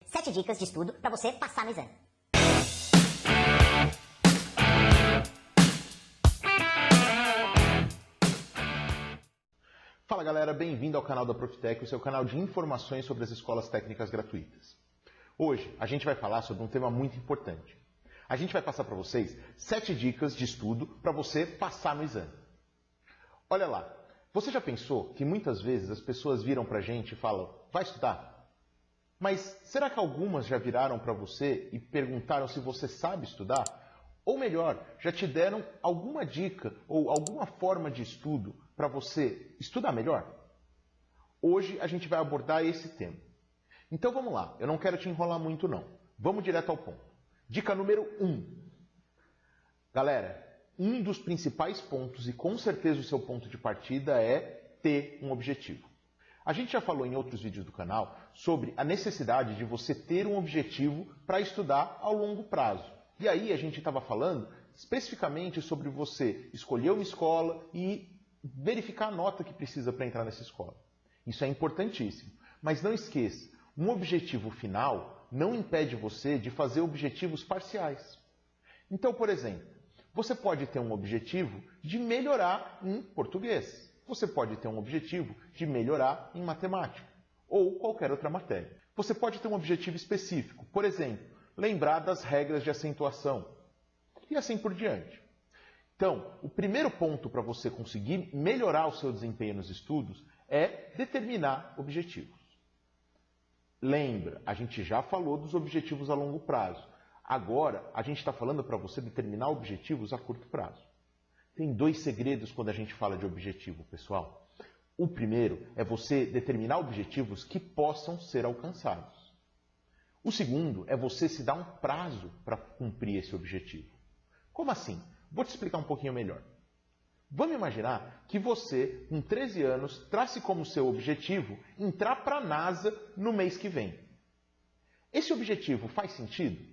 7 dicas de estudo para você passar no exame. Fala galera, bem-vindo ao canal da Profitec, o seu canal de informações sobre as escolas técnicas gratuitas. Hoje a gente vai falar sobre um tema muito importante. A gente vai passar para vocês 7 dicas de estudo para você passar no exame. Olha lá, você já pensou que muitas vezes as pessoas viram para a gente e falam, vai estudar? Mas será que algumas já viraram para você e perguntaram se você sabe estudar? Ou melhor, já te deram alguma dica ou alguma forma de estudo para você estudar melhor? Hoje a gente vai abordar esse tema. Então vamos lá, eu não quero te enrolar muito não. Vamos direto ao ponto. Dica número 1. Galera, um dos principais pontos e com certeza o seu ponto de partida é ter um objetivo. A gente já falou em outros vídeos do canal sobre a necessidade de você ter um objetivo para estudar ao longo prazo. E aí a gente estava falando especificamente sobre você escolher uma escola e verificar a nota que precisa para entrar nessa escola. Isso é importantíssimo. Mas não esqueça, um objetivo final não impede você de fazer objetivos parciais. Então, por exemplo, você pode ter um objetivo de melhorar em português. Você pode ter um objetivo de melhorar em matemática ou qualquer outra matéria. Você pode ter um objetivo específico, por exemplo, lembrar das regras de acentuação e assim por diante. Então, o primeiro ponto para você conseguir melhorar o seu desempenho nos estudos é determinar objetivos. Lembra, a gente já falou dos objetivos a longo prazo. Agora, a gente está falando para você determinar objetivos a curto prazo. Tem 2 segredos quando a gente fala de objetivo, pessoal. O primeiro é você determinar objetivos que possam ser alcançados. O segundo é você se dar um prazo para cumprir esse objetivo. Como assim? Vou te explicar um pouquinho melhor. Vamos imaginar que você, com 13 anos, trace como seu objetivo entrar para a NASA no mês que vem. Esse objetivo faz sentido?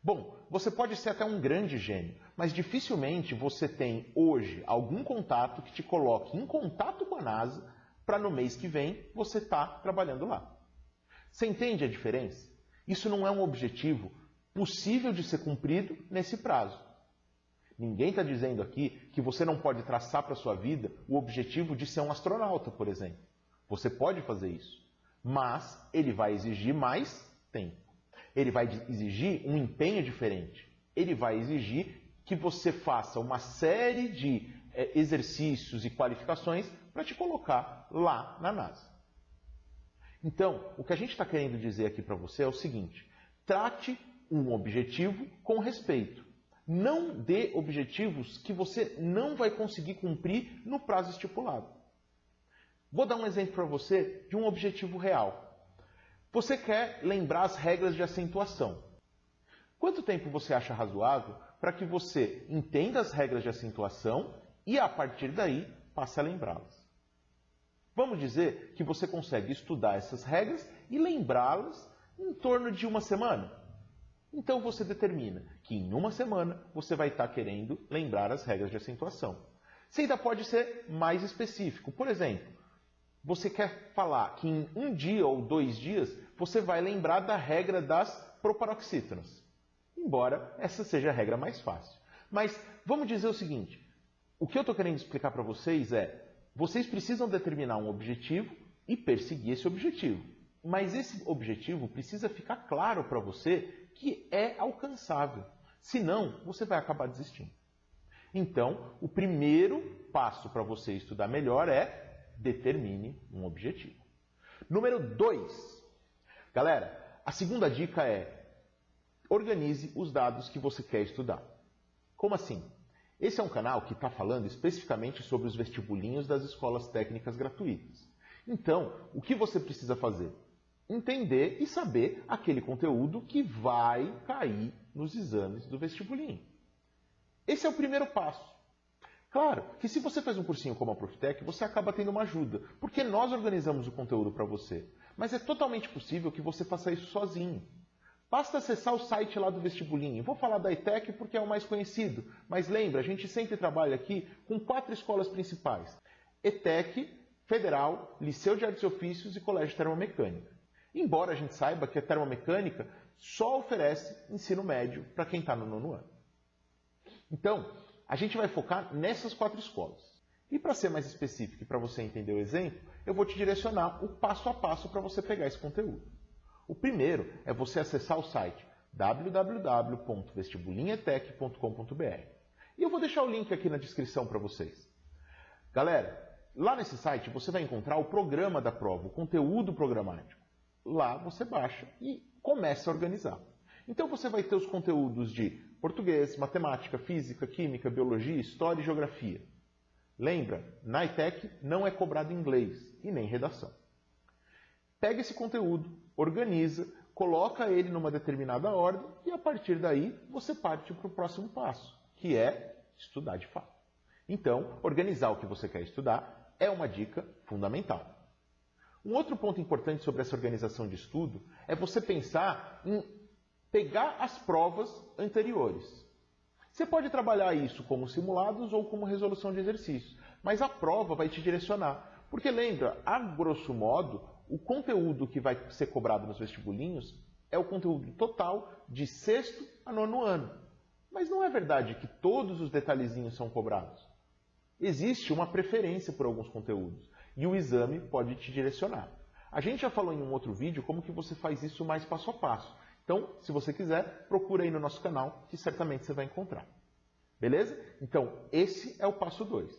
Bom, você pode ser até um grande gênio, mas dificilmente você tem hoje algum contato que te coloque em contato com a NASA para no mês que vem você estar trabalhando lá. Você entende a diferença? Isso não é um objetivo possível de ser cumprido nesse prazo. Ninguém está dizendo aqui que você não pode traçar para a sua vida o objetivo de ser um astronauta, por exemplo. Você pode fazer isso, mas ele vai exigir mais tempo. Ele vai exigir um empenho diferente. Ele vai exigir que você faça uma série de exercícios e qualificações para te colocar lá na NASA. Então, o que a gente está querendo dizer aqui para você é o seguinte: trate um objetivo com respeito. Não dê objetivos que você não vai conseguir cumprir no prazo estipulado. Vou dar um exemplo para você de um objetivo real. Você quer lembrar as regras de acentuação. Quanto tempo você acha razoável para que você entenda as regras de acentuação e, a partir daí, passe a lembrá-las? Vamos dizer que você consegue estudar essas regras e lembrá-las em torno de uma semana. Então você determina que em uma semana você vai estar querendo lembrar as regras de acentuação. Você ainda pode ser mais específico. Por exemplo, você quer falar que em 1 dia ou 2 dias você vai lembrar da regra das proparoxítonas. Embora essa seja a regra mais fácil. Mas vamos dizer o seguinte, o que eu estou querendo explicar para vocês é, vocês precisam determinar um objetivo e perseguir esse objetivo. Mas esse objetivo precisa ficar claro para você que é alcançável. Senão, você vai acabar desistindo. Então, o primeiro passo para você estudar melhor é determine um objetivo. Número 2. Galera, a segunda dica é organize os dados que você quer estudar. Como assim? Esse é um canal que está falando especificamente sobre os vestibulinhos das escolas técnicas gratuitas. Então, o que você precisa fazer? Entender e saber aquele conteúdo que vai cair nos exames do vestibulinho. Esse é o primeiro passo. Claro que se você faz um cursinho como a Profitec, você acaba tendo uma ajuda, porque nós organizamos o conteúdo para você. Mas é totalmente possível que você faça isso sozinho. Basta acessar o site lá do vestibulinho. Vou falar da ETEC porque é o mais conhecido, mas lembra, a gente sempre trabalha aqui com 4 escolas principais. ETEC, Federal, Liceu de Artes e Ofícios e Colégio Termomecânica. Embora a gente saiba que a termomecânica só oferece ensino médio para quem está no 9º ano. Então, a gente vai focar nessas 4 escolas. E para ser mais específico e para você entender o exemplo, eu vou te direcionar o passo a passo para você pegar esse conteúdo. O primeiro é você acessar o site www.vestibulinhetec.com.br. E eu vou deixar o link aqui na descrição para vocês. Galera, lá nesse site você vai encontrar o programa da prova, o conteúdo programático. Lá você baixa e começa a organizar. Então você vai ter os conteúdos de português, matemática, física, química, biologia, história e geografia. Lembra, na ETEC não é cobrado inglês e nem redação. Pega esse conteúdo, organiza, coloca ele numa determinada ordem e a partir daí você parte para o próximo passo, que é estudar de fato. Então, organizar o que você quer estudar é uma dica fundamental. Um outro ponto importante sobre essa organização de estudo é você pensar em pegar as provas anteriores. Você pode trabalhar isso como simulados ou como resolução de exercícios, mas a prova vai te direcionar. Porque lembra, a grosso modo, o conteúdo que vai ser cobrado nos vestibulinhos é o conteúdo total de 6º a 9º ano. Mas não é verdade que todos os detalhezinhos são cobrados. Existe uma preferência por alguns conteúdos e o exame pode te direcionar. A gente já falou em um outro vídeo como que você faz isso mais passo a passo. Então, se você quiser, procura aí no nosso canal que certamente você vai encontrar. Beleza? Então, esse é o passo 2.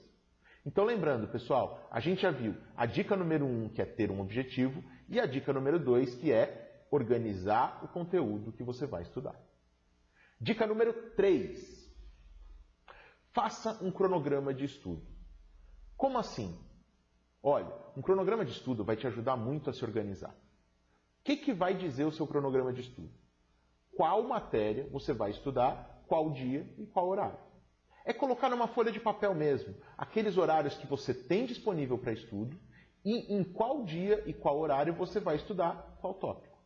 Então, lembrando, pessoal, a gente já viu a dica número 1, que é ter um objetivo, e a dica número 2, que é organizar o conteúdo que você vai estudar. Dica número 3. Faça um cronograma de estudo. Como assim? Olha, um cronograma de estudo vai te ajudar muito a se organizar. O que vai dizer o seu cronograma de estudo? Qual matéria você vai estudar, qual dia e qual horário. É colocar numa folha de papel mesmo aqueles horários que você tem disponível para estudo e em qual dia e qual horário você vai estudar qual tópico.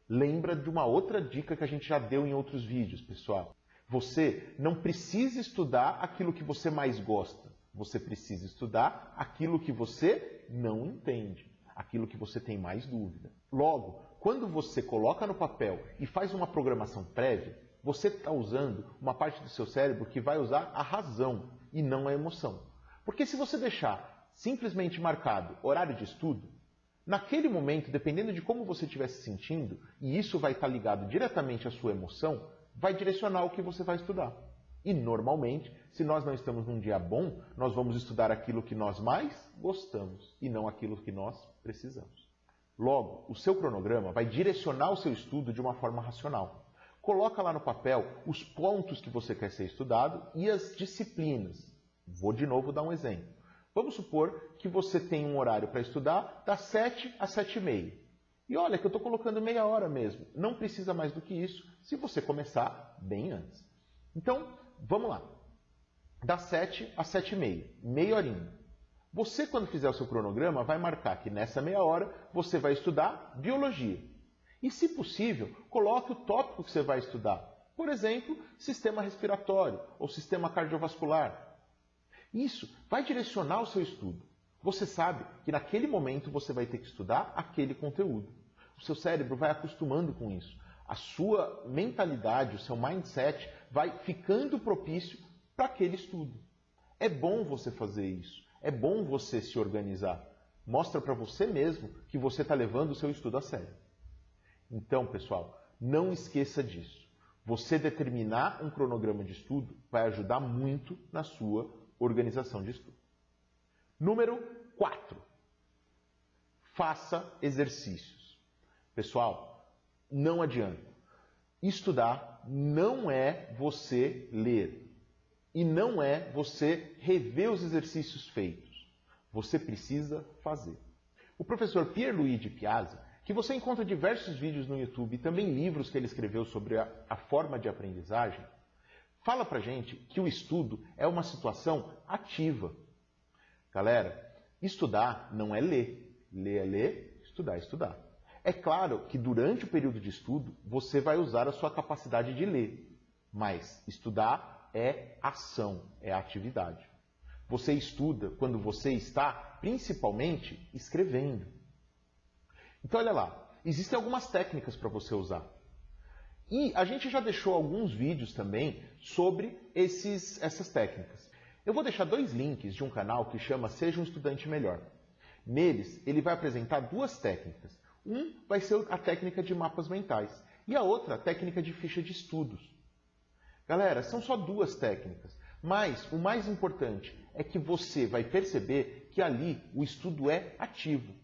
Lembra de uma outra dica que a gente já deu em outros vídeos, pessoal. Você não precisa estudar aquilo que você mais gosta. Você precisa estudar aquilo que você não entende, aquilo que você tem mais dúvida. Logo, quando você coloca no papel e faz uma programação prévia, você está usando uma parte do seu cérebro que vai usar a razão e não a emoção. Porque se você deixar simplesmente marcado horário de estudo, naquele momento, dependendo de como você estiver se sentindo, e isso vai estar ligado diretamente à sua emoção, vai direcionar o que você vai estudar. E normalmente, se nós não estamos num dia bom, nós vamos estudar aquilo que nós mais gostamos e não aquilo que nós precisamos. Logo, o seu cronograma vai direcionar o seu estudo de uma forma racional. Coloca lá no papel os pontos que você quer ser estudado e as disciplinas. Vou de novo dar um exemplo. Vamos supor que você tem um horário para estudar das 7 às 7h30. E olha que eu estou colocando meia hora mesmo. Não precisa mais do que isso se você começar bem antes. Então, vamos lá. Das 7 às 7h30, meia horinha. Você, quando fizer o seu cronograma, vai marcar que nessa meia hora você vai estudar biologia. E, se possível, coloque o tópico que você vai estudar. Por exemplo, sistema respiratório ou sistema cardiovascular. Isso vai direcionar o seu estudo. Você sabe que naquele momento você vai ter que estudar aquele conteúdo. O seu cérebro vai acostumando com isso. A sua mentalidade, o seu mindset vai ficando propício para aquele estudo. É bom você fazer isso. É bom você se organizar. Mostra para você mesmo que você está levando o seu estudo a sério. Então, pessoal, não esqueça disso. Você determinar um cronograma de estudo vai ajudar muito na sua organização de estudo. Número 4. Faça exercícios. Pessoal, não adianta. Estudar não é você ler. E não é você rever os exercícios feitos. Você precisa fazer. O professor Pierluigi Piazza, que você encontra diversos vídeos no YouTube e também livros que ele escreveu sobre a forma de aprendizagem, fala pra gente que o estudo é uma situação ativa. Galera, estudar não é ler. Ler é ler, estudar é estudar. É claro que durante o período de estudo você vai usar a sua capacidade de ler, mas estudar é ação, é atividade. Você estuda quando você está, principalmente, escrevendo. Então olha lá, existem algumas técnicas para você usar. E a gente já deixou alguns vídeos também sobre essas técnicas. Eu vou deixar 2 links de um canal que chama Seja um Estudante Melhor. Neles, ele vai apresentar 2 técnicas. Um vai ser a técnica de mapas mentais e a outra a técnica de ficha de estudos. Galera, são só 2 técnicas, mas o mais importante é que você vai perceber que ali o estudo é ativo.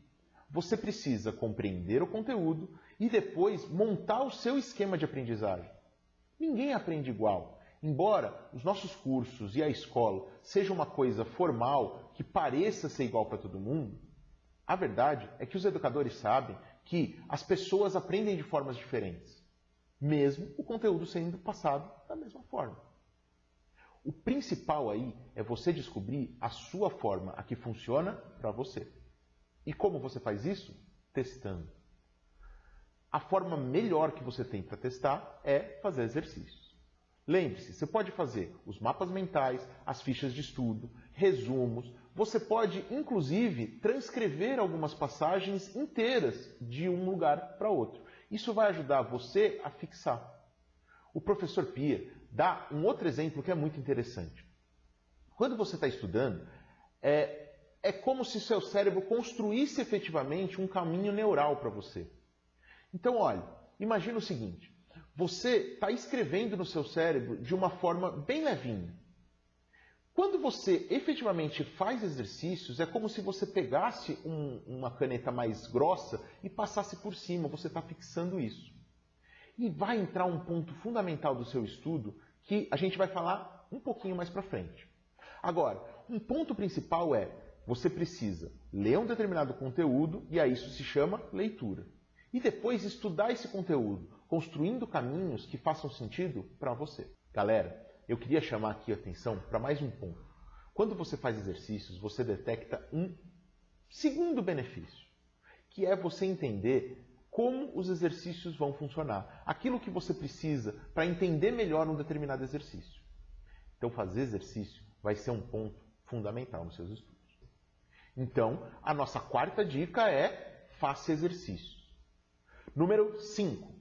Você precisa compreender o conteúdo e depois montar o seu esquema de aprendizagem. Ninguém aprende igual. Embora os nossos cursos e a escola sejam uma coisa formal, que pareça ser igual para todo mundo, a verdade é que os educadores sabem que as pessoas aprendem de formas diferentes, mesmo o conteúdo sendo passado da mesma forma. O principal aí é você descobrir a sua forma, a que funciona para você. E como você faz isso? Testando. A forma melhor que você tem para testar é fazer exercícios. Lembre-se, você pode fazer os mapas mentais, as fichas de estudo, resumos. Você pode, inclusive, transcrever algumas passagens inteiras de um lugar para outro. Isso vai ajudar você a fixar. O professor Pia dá um outro exemplo que é muito interessante. Quando você está estudando, é como se seu cérebro construísse efetivamente um caminho neural para você. Então, olha, imagina o seguinte. Você está escrevendo no seu cérebro de uma forma bem levinha. Quando você efetivamente faz exercícios, é como se você pegasse uma caneta mais grossa e passasse por cima, você está fixando isso. E vai entrar um ponto fundamental do seu estudo que a gente vai falar um pouquinho mais para frente. Agora, um ponto principal é, você precisa ler um determinado conteúdo e a isso se chama leitura. E depois estudar esse conteúdo, construindo caminhos que façam sentido para você. Galera, eu queria chamar aqui a atenção para mais um ponto. Quando você faz exercícios, você detecta um segundo benefício, que é você entender como os exercícios vão funcionar. Aquilo que você precisa para entender melhor um determinado exercício. Então, fazer exercício vai ser um ponto fundamental nos seus estudos. Então, a nossa 4ª dica é faça exercícios. Número 5.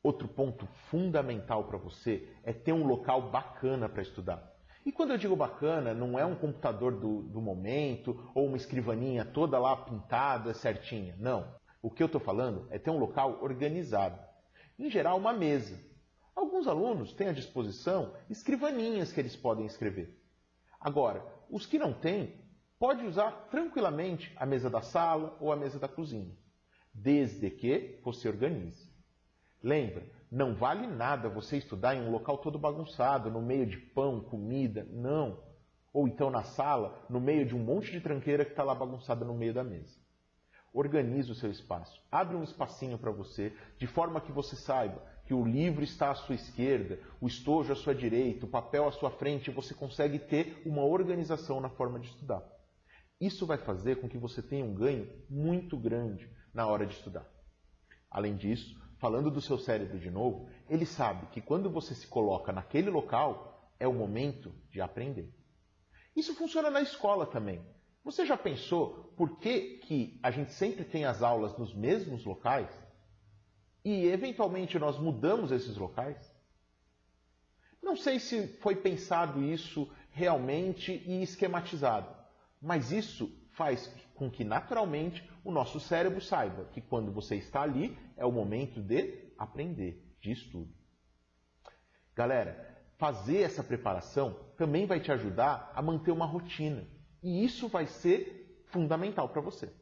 Outro ponto fundamental para você é ter um local bacana para estudar. E quando eu digo bacana, não é um computador do momento ou uma escrivaninha toda lá pintada, certinha. Não. O que eu estou falando é ter um local organizado. Em geral, uma mesa. Alguns alunos têm à disposição escrivaninhas que eles podem escrever. Agora, os que não têm, pode usar tranquilamente a mesa da sala ou a mesa da cozinha, desde que você organize. Lembra, não vale nada você estudar em um local todo bagunçado, no meio de pão, comida, não. Ou então na sala, no meio de um monte de tranqueira que está lá bagunçada no meio da mesa. Organize o seu espaço, abre um espacinho para você, de forma que você saiba que o livro está à sua esquerda, o estojo à sua direita, o papel à sua frente, e você consegue ter uma organização na forma de estudar. Isso vai fazer com que você tenha um ganho muito grande na hora de estudar. Além disso, falando do seu cérebro de novo, ele sabe que quando você se coloca naquele local, é o momento de aprender. Isso funciona na escola também. Você já pensou por que a gente sempre tem as aulas nos mesmos locais? E, eventualmente, nós mudamos esses locais? Não sei se foi pensado isso realmente e esquematizado, mas isso faz com que, naturalmente, o nosso cérebro saiba que quando você está ali, é o momento de aprender, de estudo. Galera, fazer essa preparação também vai te ajudar a manter uma rotina. E isso vai ser fundamental para você.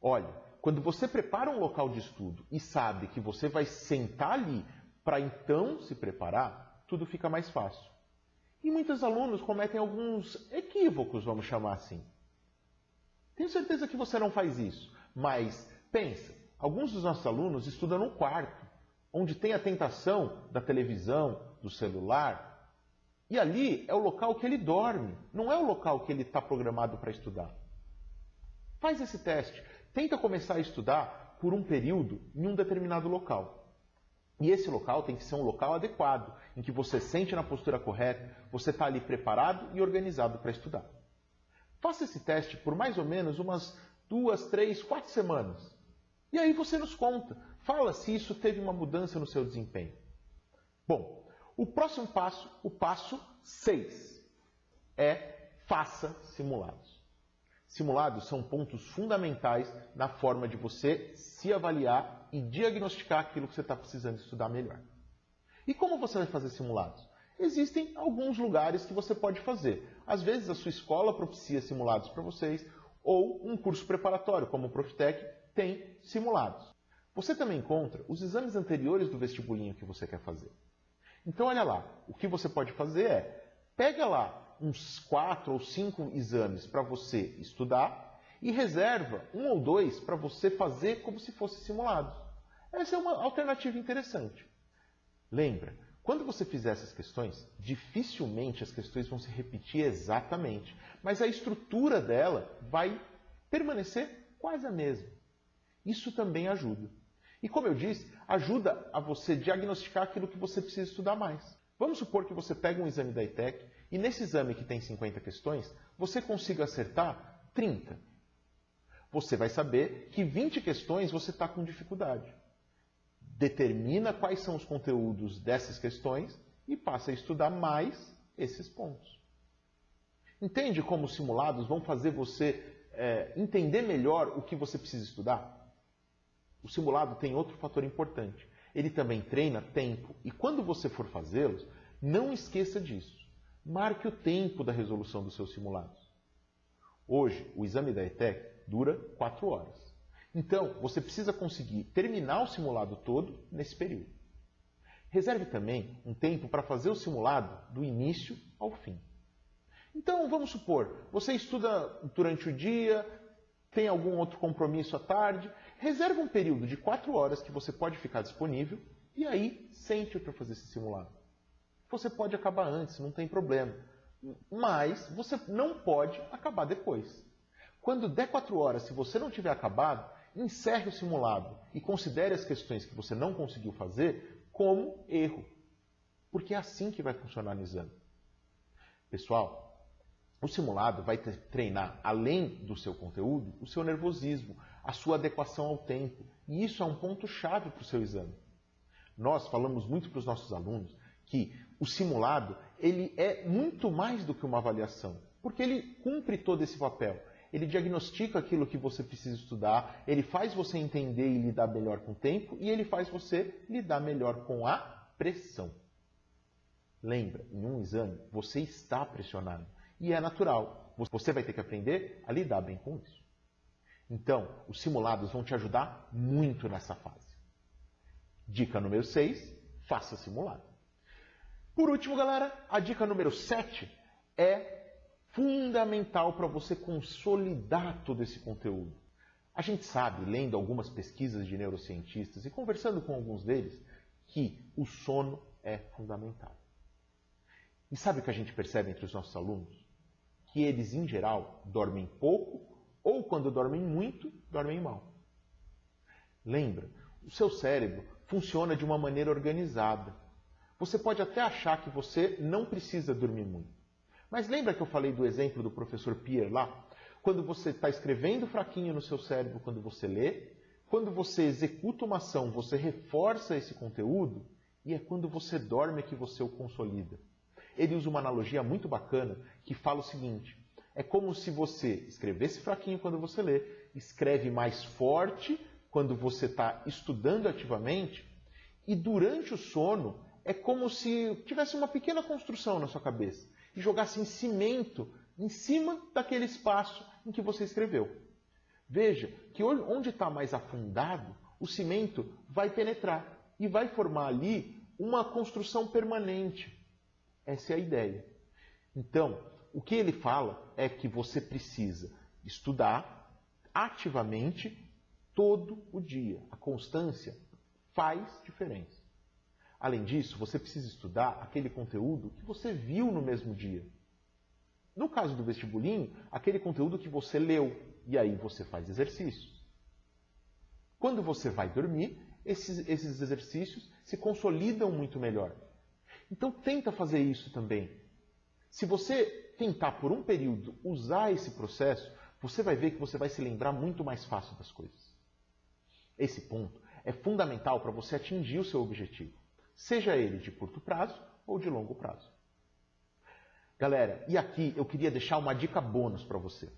Olha, quando você prepara um local de estudo e sabe que você vai sentar ali para então se preparar, tudo fica mais fácil. E muitos alunos cometem alguns equívocos, vamos chamar assim. Tenho certeza que você não faz isso, mas pensa, alguns dos nossos alunos estudam no quarto, onde tem a tentação da televisão, do celular, e ali é o local que ele dorme, não é o local que ele está programado para estudar. Faz esse teste, tenta começar a estudar por um período em um determinado local. E esse local tem que ser um local adequado, em que você sente na postura correta, você está ali preparado e organizado para estudar. Faça esse teste por mais ou menos umas 2, 3, 4 semanas. E aí você nos conta. Fala se isso teve uma mudança no seu desempenho. Bom, o próximo passo, o passo 6, é faça simulados. Simulados são pontos fundamentais na forma de você se avaliar e diagnosticar aquilo que você está precisando estudar melhor. E como você vai fazer simulados? Existem alguns lugares que você pode fazer. Às vezes a sua escola propicia simulados para vocês, ou um curso preparatório, como o Profitec, tem simulados. Você também encontra os exames anteriores do vestibulinho que você quer fazer. Então olha lá, o que você pode fazer é, pega lá uns 4 ou 5 exames para você estudar e reserva 1 ou 2 para você fazer como se fossem simulados. Essa é uma alternativa interessante. Lembra, quando você fizer essas questões, dificilmente as questões vão se repetir exatamente, mas a estrutura dela vai permanecer quase a mesma. Isso também ajuda. E como eu disse, ajuda a você diagnosticar aquilo que você precisa estudar mais. Vamos supor que você pega um exame da ETEC e nesse exame que tem 50 questões, você consiga acertar 30. Você vai saber que 20 questões você está com dificuldade. Determina quais são os conteúdos dessas questões e passa a estudar mais esses pontos. Entende como os simulados vão fazer você entender melhor o que você precisa estudar? O simulado tem outro fator importante. Ele também treina tempo. E quando você for fazê-los, não esqueça disso. Marque o tempo da resolução dos seus simulados. Hoje, o exame da ETEC dura 4 horas. Então, você precisa conseguir terminar o simulado todo nesse período. Reserve também um tempo para fazer o simulado do início ao fim. Então, vamos supor, você estuda durante o dia, tem algum outro compromisso à tarde, reserve um período de 4 horas que você pode ficar disponível e aí sente para fazer esse simulado. Você pode acabar antes, não tem problema, mas você não pode acabar depois. Quando der 4 horas, se você não tiver acabado, encerre o simulado e considere as questões que você não conseguiu fazer como erro, porque é assim que vai funcionar no exame. Pessoal, o simulado vai treinar, além do seu conteúdo, o seu nervosismo, a sua adequação ao tempo, e isso é um ponto-chave para o seu exame. Nós falamos muito para os nossos alunos que o simulado ele é muito mais do que uma avaliação, porque ele cumpre todo esse papel. Ele diagnostica aquilo que você precisa estudar, ele faz você entender e lidar melhor com o tempo e ele faz você lidar melhor com a pressão. Lembra, em um exame você está pressionado e é natural. Você vai ter que aprender a lidar bem com isso. Então, os simulados vão te ajudar muito nessa fase. Dica número 6, faça simulado. Por último, galera, a dica número 7 é fundamental para você consolidar todo esse conteúdo. A gente sabe, lendo algumas pesquisas de neurocientistas e conversando com alguns deles, que o sono é fundamental. E sabe o que a gente percebe entre os nossos alunos? Que eles, em geral, dormem pouco ou, quando dormem muito, dormem mal. Lembra, o seu cérebro funciona de uma maneira organizada. Você pode até achar que você não precisa dormir muito. Mas lembra que eu falei do exemplo do professor Pierre lá? Quando você está escrevendo fraquinho no seu cérebro quando você lê, quando você executa uma ação, você reforça esse conteúdo, e é quando você dorme que você o consolida. Ele usa uma analogia muito bacana que fala o seguinte, é como se você escrevesse fraquinho quando você lê, escreve mais forte quando você está estudando ativamente, e durante o sono é como se tivesse uma pequena construção na sua cabeça e jogasse em cimento em cima daquele espaço em que você escreveu. Veja que onde está mais afundado, o cimento vai penetrar e vai formar ali uma construção permanente. Essa é a ideia. Então, o que ele fala é que você precisa estudar ativamente todo o dia. A constância faz diferença. Além disso, você precisa estudar aquele conteúdo que você viu no mesmo dia. No caso do vestibulinho, aquele conteúdo que você leu, e aí você faz exercícios. Quando você vai dormir, esses exercícios se consolidam muito melhor. Então tenta fazer isso também. Se você tentar por um período usar esse processo, você vai ver que você vai se lembrar muito mais fácil das coisas. Esse ponto é fundamental para você atingir o seu objetivo, seja ele de curto prazo ou de longo prazo. Galera, e aqui eu queria deixar uma dica bônus para você.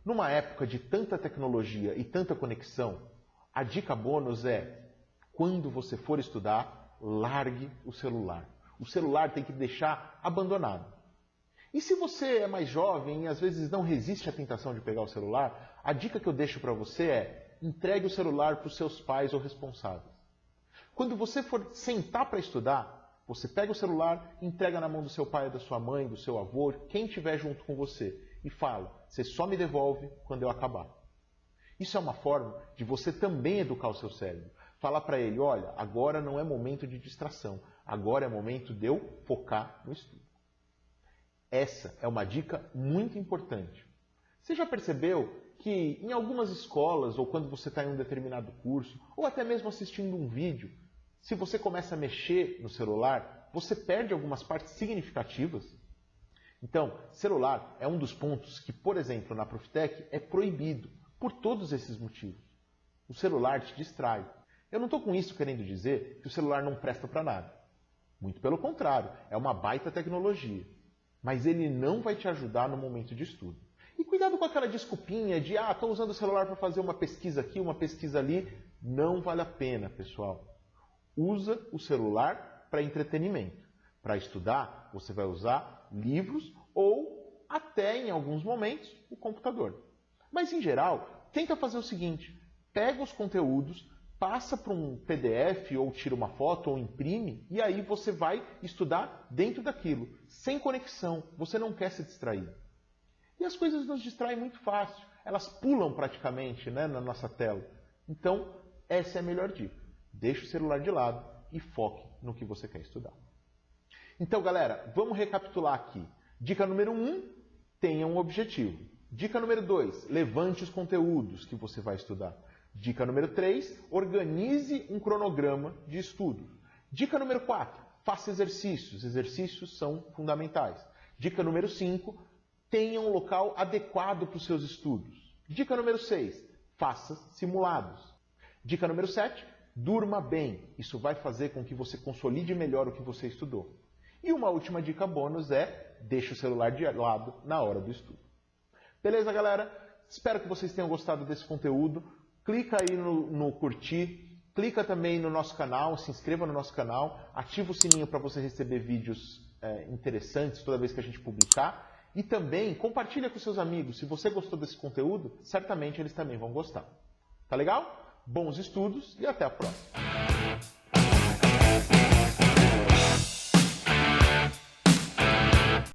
Numa época de tanta tecnologia e tanta conexão, a dica bônus é, quando você for estudar, largue o celular. O celular tem que deixar abandonado. E se você é mais jovem e às vezes não resiste à tentação de pegar o celular, a dica que eu deixo para você é, entregue o celular para os seus pais ou responsáveis. Quando você for sentar para estudar, você pega o celular, entrega na mão do seu pai, da sua mãe, do seu avô, quem estiver junto com você, e fala, você só me devolve quando eu acabar. Isso é uma forma de você também educar o seu cérebro. Falar para ele, olha, agora não é momento de distração, agora é momento de eu focar no estudo. Essa é uma dica muito importante. Você já percebeu que em algumas escolas, ou quando você está em um determinado curso, ou até mesmo assistindo um vídeo, se você começa a mexer no celular, você perde algumas partes significativas? Então, celular é um dos pontos que, por exemplo, na Profitec é proibido, por todos esses motivos. O celular te distrai. Eu não estou com isso querendo dizer que o celular não presta para nada. Muito pelo contrário, é uma baita tecnologia. Mas ele não vai te ajudar no momento de estudo. E cuidado com aquela desculpinha de, estou usando o celular para fazer uma pesquisa aqui, uma pesquisa ali. Não vale a pena, pessoal. Usa o celular para entretenimento. Para estudar, você vai usar livros ou, até em alguns momentos, o computador. Mas, em geral, tenta fazer o seguinte. Pega os conteúdos, passa para um PDF ou tira uma foto ou imprime e aí você vai estudar dentro daquilo, sem conexão. Você não quer se distrair. E as coisas nos distraem muito fácil. Elas pulam praticamente, né, na nossa tela. Então, essa é a melhor dica. Deixe o celular de lado e foque no que você quer estudar. Então, galera, vamos recapitular aqui. Dica número 1, tenha um objetivo. Dica número 2, levante os conteúdos que você vai estudar. Dica número 3, organize um cronograma de estudo. Dica número 4, faça exercícios. Exercícios são fundamentais. Dica número 5, tenha um local adequado para os seus estudos. Dica número 6, faça simulados. Dica número 7, durma bem. Isso vai fazer com que você consolide melhor o que você estudou. E uma última dica bônus é, deixe o celular de lado na hora do estudo. Beleza, galera? Espero que vocês tenham gostado desse conteúdo. Clica aí no curtir, clica também no nosso canal, se inscreva no nosso canal, ativa o sininho para você receber vídeos interessantes toda vez que a gente publicar. E também compartilha com seus amigos. Se você gostou desse conteúdo, certamente eles também vão gostar. Tá legal? Bons estudos e até a próxima!